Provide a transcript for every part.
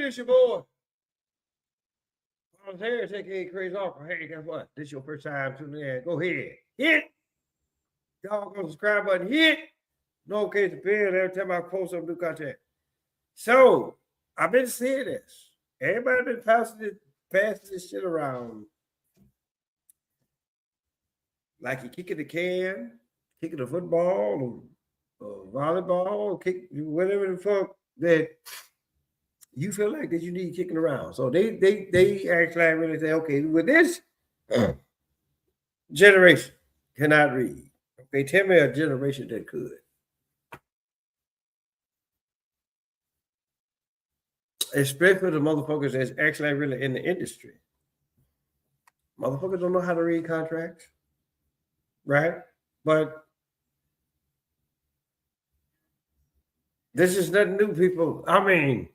this your boy. I was here, take a crazy offer. Hey, guess what? This your first time tuning in. Go ahead. Hit. Y'all go subscribe button. Hit. Notification bell every time I post some new content. So I've been seeing this. Everybody been passing this shit around. Like you kicking the can, kicking the football, or volleyball, kick whatever the fuck that you feel like that you need kicking around. So they actually really say, okay, with this generation cannot read. Okay, tell me a generation that could. Especially the motherfuckers that's actually really in the industry. Motherfuckers don't know how to read contracts, right? But this is nothing new, people. I mean,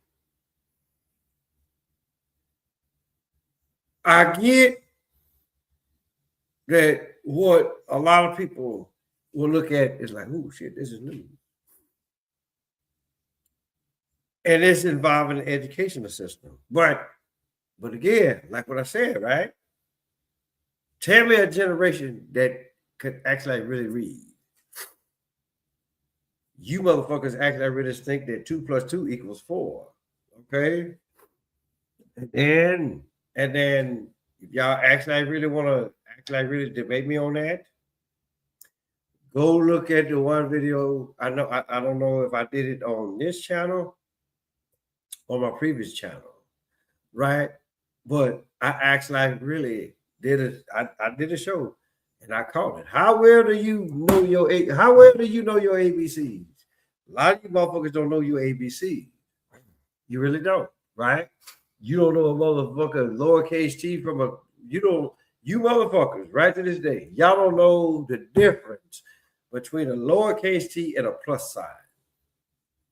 I get that what a lot of people will look at is like, oh shit, this is new. And it's involving the educational system. But again, like what I said, right? Tell me a generation that could actually really read. You motherfuckers actually really think that 2 + 2 = 4. Okay. And then if y'all actually really want to actually really debate me on that, go look at the one video. I don't know if I did it on this channel or my previous channel, right? But I actually really did it. I did a show and I called it. How well do you know your ABCs? A lot of you motherfuckers don't know your ABC. You really don't, right? You don't know a motherfucker lowercase t from a you motherfuckers right to this day. Y'all don't know the difference between a lowercase t and a plus sign.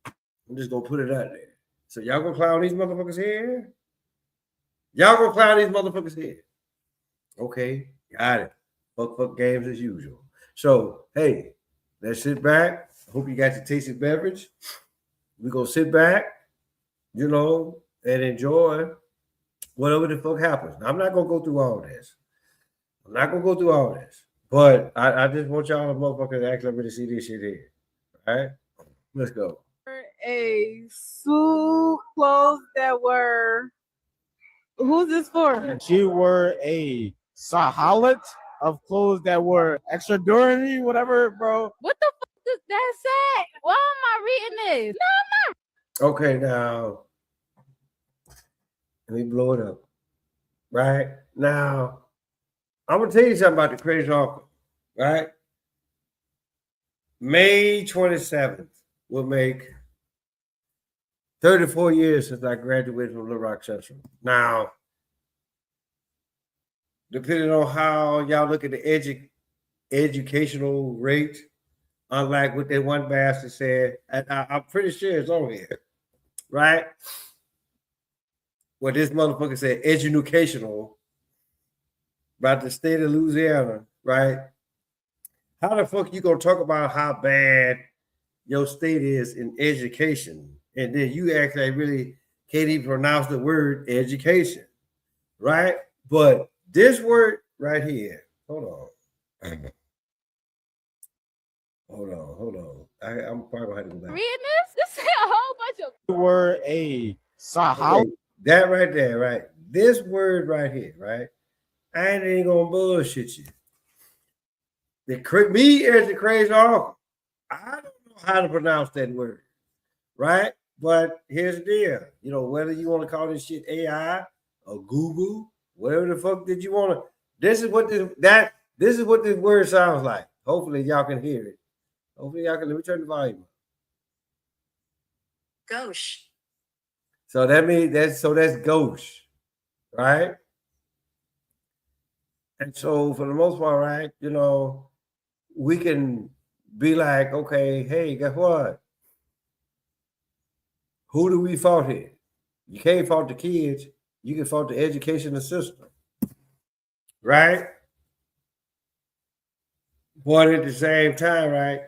I'm just gonna put it out there. So y'all gonna clown these motherfuckers here? Y'all gonna clown these motherfuckers here? Okay, got it. Fuck games as usual. So hey, let's sit back. I hope you got your tasted beverage. We gonna sit back, and enjoy whatever the fuck happens. Now, I'm not gonna go through all this. But I just want y'all to motherfuckers actually really see this shit here. All right, let's go. A suit clothes that were. Who's this for? She wore a sahalat of clothes that were extra durable, whatever, bro. What the fuck does that say? Why am I reading this? No, I'm not. Okay, now let me blow it up. Right now, I'm gonna tell you something about the crazy offer. Right, May 27th will make 34 years since I graduated from Little Rock Central. Now, depending on how y'all look at the educational rate, unlike what that one bastard said, I'm pretty sure it's on here, right? What this motherfucker said, educational, about the state of Louisiana, right? How the fuck you gonna talk about how bad your state is in education, and then you actually really can't even pronounce the word education, right? But this word right here, hold on. I'm probably gonna have to go back. Reading this? This is a whole bunch of. She wore a sahalat. Okay, that right there, right? This word right here, right? I ain't even gonna bullshit you. Me as the crazy uncle, I don't know how to pronounce that word, right? But here's the deal. Whether you want to call this shit AI or Google, whatever the fuck did you want to, this is what this word sounds like. Hopefully y'all can hear it. Let me turn the volume up. Gauche. So that's gauche, right? And so for the most part, right, we can be like, okay, hey, guess what? Who do we fault here? You can't fault the kids. You can fault the educational system, right? But at the same time, right,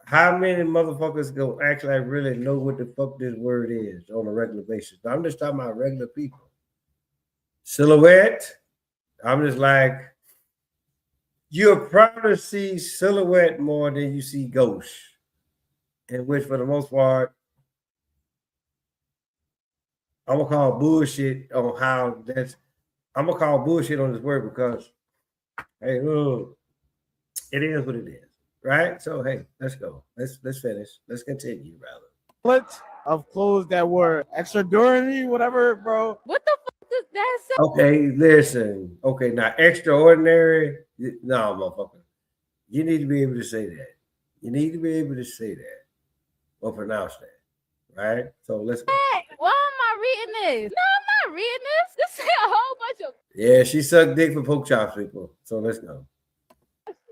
How many motherfuckers gonna act like really know what the fuck this word is on a regular basis? I'm just talking about regular people. Silhouette. I'm just like, you'll probably see silhouette more than you see ghost, in which for the most part, I'm gonna call bullshit on how that's. I'm gonna call bullshit on this word because, hey, look, it is what it is, right? So hey, let's go. Let's finish. Let's continue, rather. Wallet of clothes that were extraordinary, whatever, bro. What the fuck does that say? Okay, listen. Okay, now extraordinary. No, motherfucker. You need to be able to say that. You need to be able to say that or pronounce that, right? So let's go. Why am I reading this? No, I'm not reading this. This say a whole bunch of. Yeah, she sucked dick for pork chops, people. So let's go.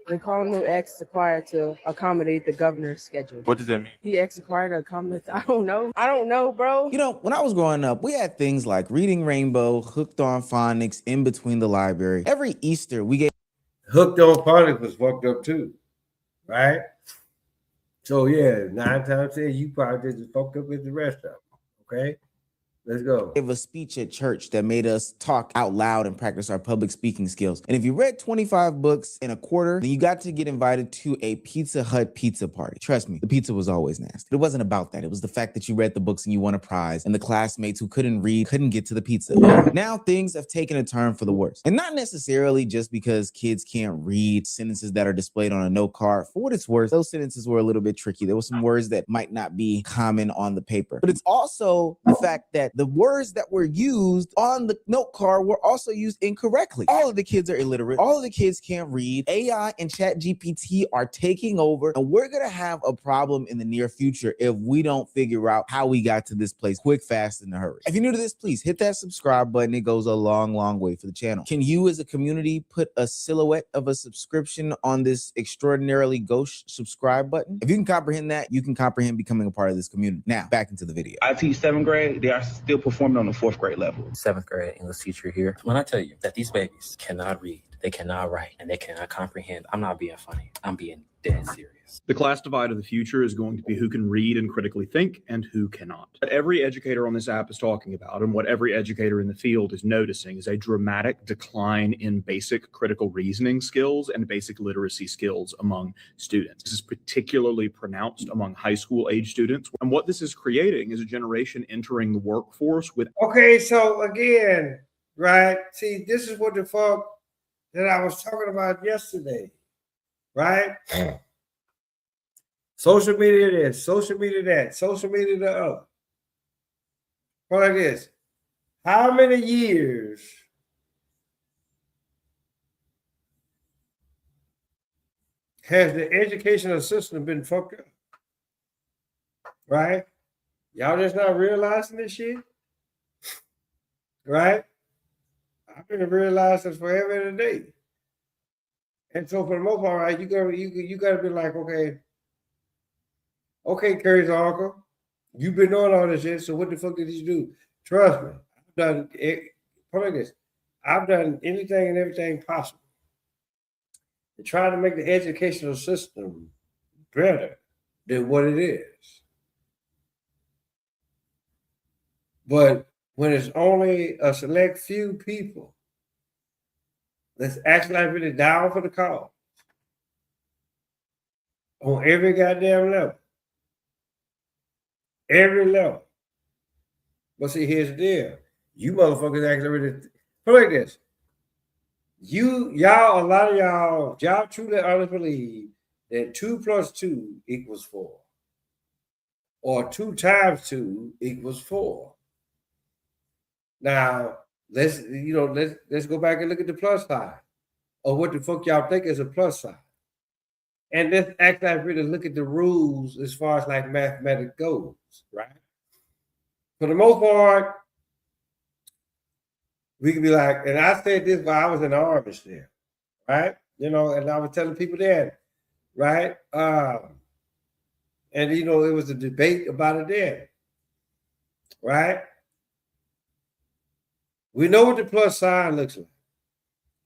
The Colonel X acquired to accommodate the governor's schedule. What does that mean? He X acquired to accommodate. I don't know, bro. You know, when I was growing up, we had things like Reading Rainbow, Hooked on Phonics, In Between the Library. Every Easter, we gave Hooked on Phonics was fucked up too, right? So yeah, 9 times 10, you probably just as fucked up as the rest of them. Okay, let's go. a speech at church that made us talk out loud and practice our public speaking skills. And if you read 25 books in a quarter, then you got to get invited to a Pizza Hut pizza party. Trust me, the pizza was always nasty. It wasn't about that. It was the fact that you read the books and you won a prize, and the classmates who couldn't read couldn't get to the pizza. Now things have taken a turn for the worse. And not necessarily just because kids can't read sentences that are displayed on a note card. For what it's worth, those sentences were a little bit tricky. There were some words that might not be common on the paper. But it's also the fact that the words that were used on the note card were also used incorrectly. All of the kids are illiterate. All of the kids can't read. AI and ChatGPT are taking over, and we're going to have a problem in the near future if we don't figure out how we got to this place quick, fast, and in a hurry. If you're new to this, please hit that subscribe button. It goes a long, long way for the channel. Can you as a community put a silhouette of a subscription on this extraordinarily ghost subscribe button? If you can comprehend that, you can comprehend becoming a part of this community. Now, back into the video. I teach 7th grade. They are still performing on the 4th grade level. 7th grade English teacher here. When I tell you that these babies cannot read, they cannot write, and they cannot comprehend, I'm not being funny. I'm being dead serious. The class divide of the future is going to be who can read and critically think and who cannot. What every educator on this app is talking about, and what every educator in the field is noticing, is a dramatic decline in basic critical reasoning skills and basic literacy skills among students. This is particularly pronounced among high school age students. And what this is creating is a generation entering the workforce with. Okay, so again, right? See, this is what the fuck that I was talking about yesterday, right? Social media this, social media that, social media the other. Well, like this, how many years has the educational system been fucked up? Right? Y'all just not realizing this shit? Right? I've been realizing this forever and a day. And so for the most part, right, you gotta be like, okay, Curry's uncle, you've been doing all this shit, so what the fuck did you do? Trust me, I've done it. Put like this, I've done anything and everything possible to try to make the educational system better than what it is. But when it's only a select few people that's actually really down for the cause on every goddamn level, every level. But see, here's the deal. You motherfuckers actually really put like this. Y'all, a lot of y'all truly honestly believe that 2 + 2 = 4. Or 2 × 2 = 4. Now, let's go back and look at the plus side. Or what the fuck y'all think is a plus side. And let's actually really look at the rules as far as like mathematics goes, right? For the most part, we can be like, and I said this while I was in the Army there, right? And I was telling people then, right? And it was a debate about it then, right? We know what the plus sign looks like.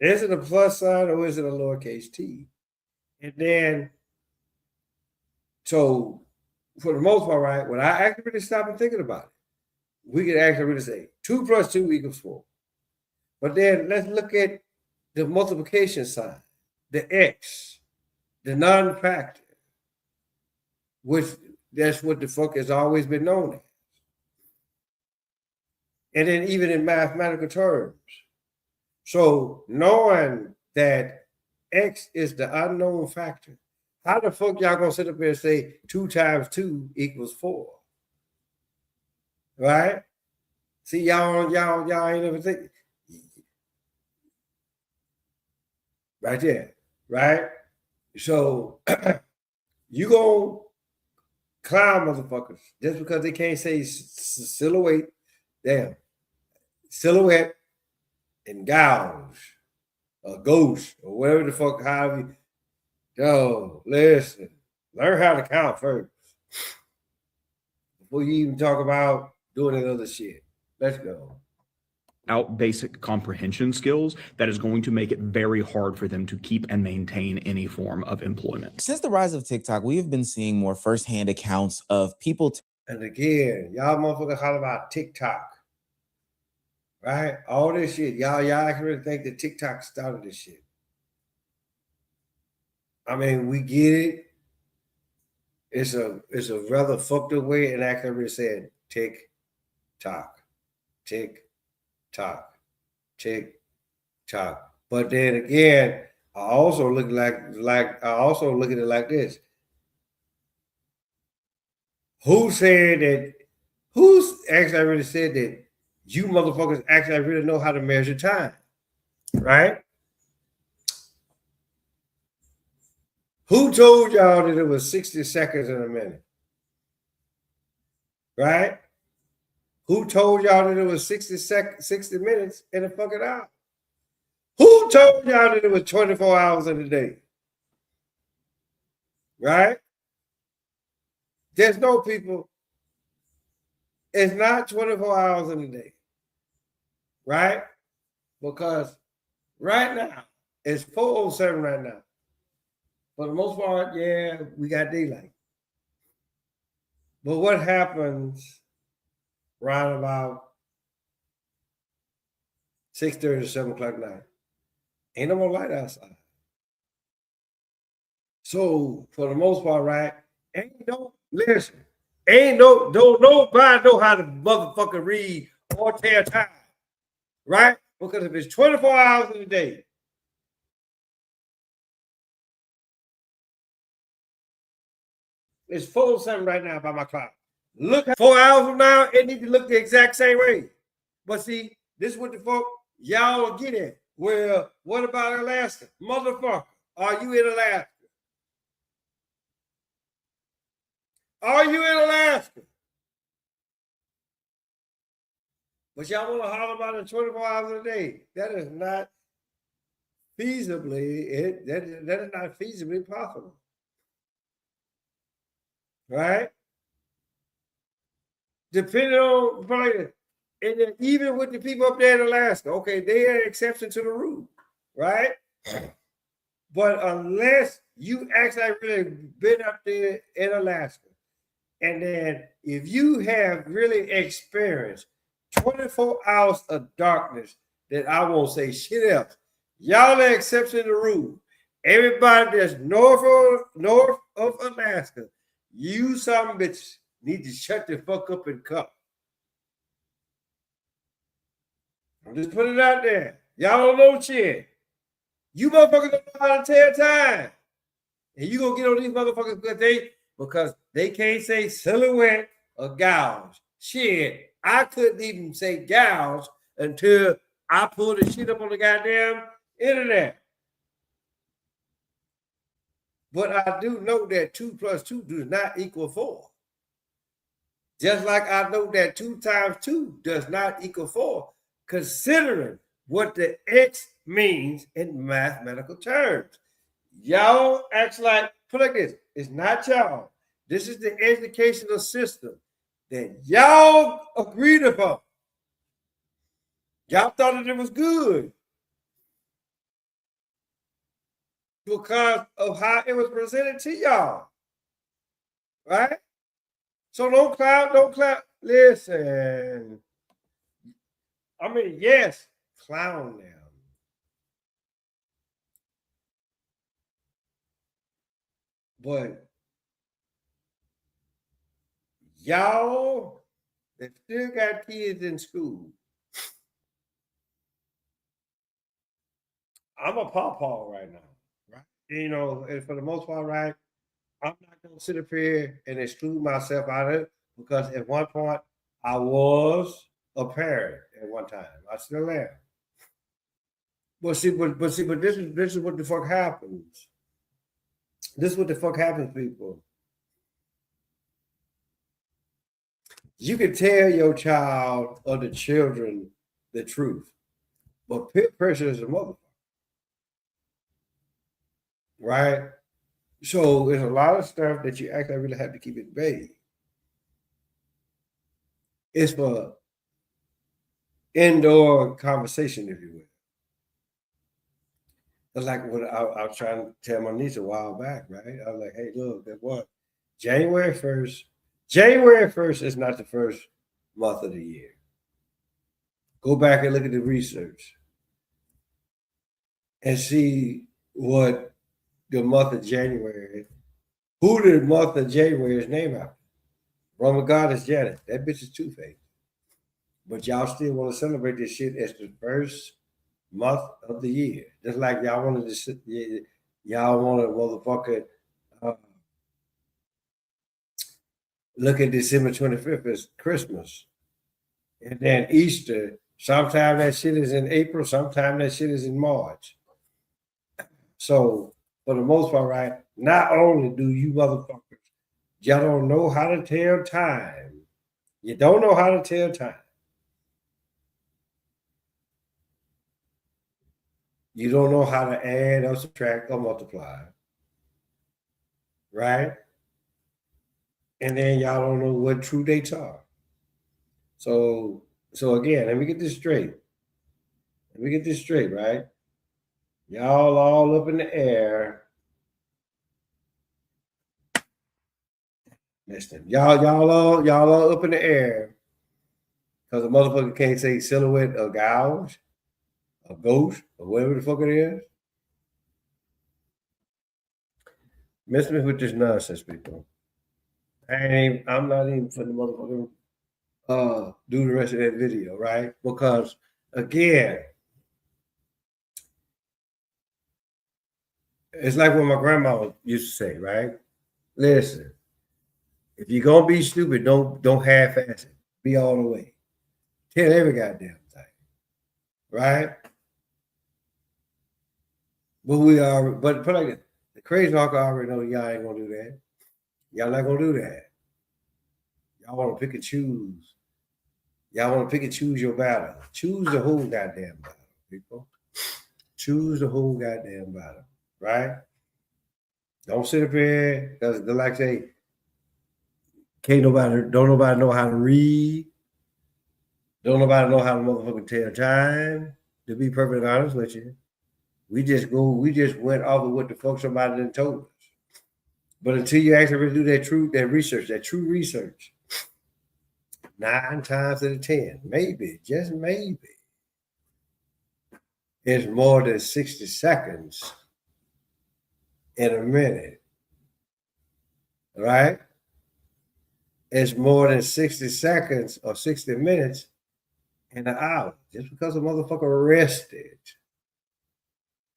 Is it a plus sign or is it a lowercase t? And then So for the most part, right, when I actually really stop and thinking about it, we can actually really say 2 + 2 = 4. But then let's look at the multiplication sign, the X, the non-factor, which that's what the fuck has always been known as. And then even in mathematical terms. So knowing that X is the unknown factor, how the fuck y'all gonna sit up here and say 2 × 2 = 4? Right? See, y'all ain't ever think. Right there, right? So you gonna clown motherfuckers just because they can't say silhouette, damn, silhouette and gouge or ghost or whatever the fuck, however you. Yo, listen, learn how to count first before you even talk about doing that other shit. Let's go. Out basic comprehension skills that is going to make it very hard for them to keep and maintain any form of employment. Since the rise of TikTok, we have been seeing more firsthand accounts of people. And again, y'all motherfuckers holler about TikTok, right? All this shit, y'all actually think that TikTok started this shit. I mean, we get it. It's a rather fucked up way, and actually said tick tock, tick tock, tick tock. But then again, I also look at it like this. Who's actually really said that you motherfuckers actually really know how to measure time, right? Who told y'all that it was 60 seconds in a minute? Right? Who told y'all that it was 60 minutes in a fucking hour? Who told y'all that it was 24 hours in a day? Right? There's no people. It's not 24 hours in a day. Right? Because right now, it's 4:07 right now. For the most part, yeah, we got daylight. But what happens right about 6:30 to 7 o'clock at night? Ain't no more light outside. So for the most part, right, don't nobody know how to motherfucking read or tell time, right? Because if it's 24 hours in a day, it's 4:07 right now by my clock. Look, 4 hours from now, it needs to look the exact same way. But see, this is what the fuck y'all get at. Well, what about Alaska? Motherfucker, are you in Alaska? Are you in Alaska? But y'all want to holler about it 24 hours a day. That is not feasibly, that is not feasibly possible. Right? Depending on probably, and then even with the people up there in Alaska, okay, they are an exception to the rule, right? But unless you actually really been up there in Alaska, and then if you have really experienced 24 hours of darkness, then I won't say shit else. Y'all are exception to the rule. Everybody that's north of Alaska, you some bitch need to shut the fuck up and come. I'm just putting it out there. Y'all don't know shit. You motherfuckers don't know how to tell time. And you gonna get on these motherfuckers because they can't say silhouette or gouge. Shit, I couldn't even say gouge until I pulled the shit up on the goddamn internet. But I do know that 2 + 2 does not equal 4. Just like I know that 2 × 2 does not equal 4, considering what the X means in mathematical terms. Y'all act like, put it like this, it's not y'all. This is the educational system that y'all agreed upon. Y'all thought that it was good because of how it was presented to y'all. right? So don't clown. Listen, I mean, yes, clown them. But y'all that still got kids in school, I'm a pawpaw right now, right? You know, and for the most part, right, I'm not gonna sit up here and exclude myself out of it because at one point I was a parent at one time. I still am. But this is what the fuck happens. This is what the fuck happens, people. You can tell your child or the children the truth, but peer pressure is a motherfucker, right? So there's a lot of stuff that you actually really have to keep it vague. It's for indoor conversation, if you will. It's like what I was trying to tell my niece a while back, right? I was like, hey, look, guess what? January 1st is not the first month of the year. Go back and look at the research and see what the month of January, who the month of January is named after. Roman goddess Janet. That bitch is two-faced. But y'all still want to celebrate this shit as the first month of the year. Just like y'all wanted to, y'all want to motherfucker look at December 25th as Christmas. And then Easter, sometime that shit is in April, sometime that shit is in March. So for the most part, right, not only do you motherfuckers, y'all don't know how to tell time. You don't know how to tell time. You don't know how to add or subtract or multiply. Right? And then y'all don't know what true dates are. So again, let me get this straight. Right? Y'all all up in the air. Listen, y'all all up in the air because the motherfucker can't say silhouette or gouge or ghost or whatever the fuck it is. Miss me with this nonsense, people. I'm not even for the motherfucker do the rest of that video, right? Because again, it's like what my grandma used to say, right? Listen, if you're gonna be stupid, don't half-ass it. Be all the way. Tell every goddamn thing, right? But put like this, the crazy uncle already know y'all ain't gonna do that. Y'all not gonna do that. Y'all want to pick and choose. Y'all want to pick and choose your battle. Choose the whole goddamn battle, people. Choose the whole goddamn battle, right? Don't sit up here because they like say, don't nobody know how to read. Don't nobody know how to motherfucking tell time. To be perfectly honest with you, we just went off of what the fuck somebody done told us. But until you actually really do that true research, 9 times out of 10, maybe, just maybe, it's more than 60 seconds in a minute, right? It's more than 60 seconds or 60 minutes in an hour. Just because a motherfucker rested,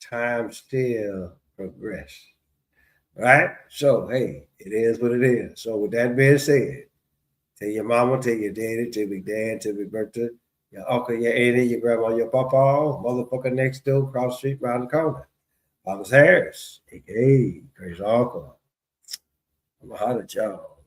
time still progressed, right? So, hey, it is what it is. So with that being said, tell your mama, tell your daddy, tell your dad, tell your Bertha, your uncle, your auntie, your grandma, your papa, motherfucker next door, cross the street, round the corner. Thomas Harris, a.k.a. Crazy Uncle. I'm a holler at y'all.